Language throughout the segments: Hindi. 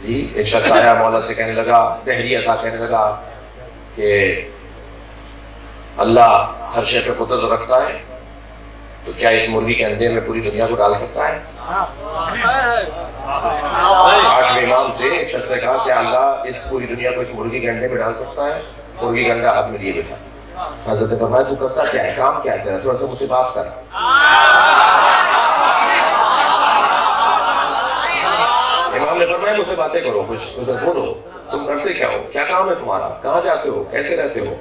जी एक शख्स आया मौला से कहने लगा, दहरिया था, कहने लगा कि अल्लाह हर शय पे कुदरत रखता है, तो क्या इस मुर्गी के अंडे में पूरी दुनिया को डाल सकता है? आठवें इमाम से एक शख्स ने कहा कि अल्लाह इस पूरी दुनिया को इस मुर्गी के अंडे में डाल सकता है? मुर्गी का अंडा हाथ में लिए बैठा। हज़रत ने फरमाया, तू करता क्या है, काम क्या है तेरा, थोड़ा सा मुझसे बात कर। इमाम ने फरमाया, मुझसे बातें करो, कुछ बोलो, तुम करते क्या हो, क्या काम है तुम्हारा, कहाँ जाते हो, कैसे रहते हो?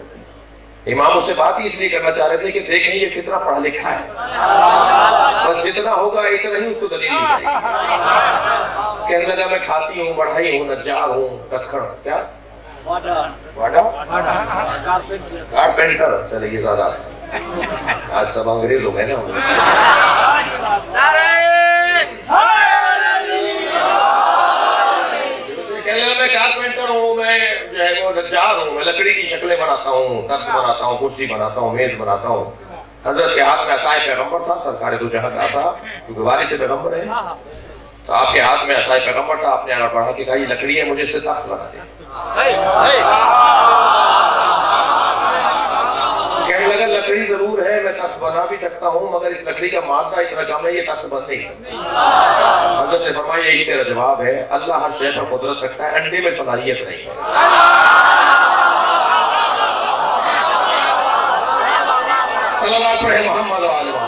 इमाम उससे बात ही इसलिए करना चाह रहे थे कि देखें ये कितना पढ़ा लिखा है, बस जितना होगा इतना ही उसको दलील मिल जाएगी। कहने लगा, मैं खाती हूँ, बढ़ाई हूँ, नज्जार हूँ, रखड़, क्या कारपेंटर। चले ये ज्यादा आज सब अंग्रेज हो गए ना। मैं कारपेंटर हूँ, मैं जो है वो नज्जार हूँ, मैं लकड़ी की शक्लें बनाता हूँ, तख्त बनाता हूँ, कुर्सी बनाता हूँ, मेज बनाता हूँ। हजरत के हाथ में असाए पैगंबर था, सरकार दो जहां का आसा, गुबारी से पैगंबर है, तो आपके हाथ में असाए पैगंबर था, आपने आगे बढ़ा के कहा ये लकड़ी है, मुझे इससे तख्त बना दे। कहने लगा, लकड़ी जरूर है, मैं तख्त बना भी सकता हूँ, मगर इस लकड़ी का मादा इतना कम है, ये तख्त बन नहीं सकती। हज़रत ने फरमाया, यही तेरा जवाब है, अल्लाह हर शय पर कुदरत रखता है, अंडे में सलाहियत नहीं है। सल्लल्लाहु अलैहि मोहम्मद।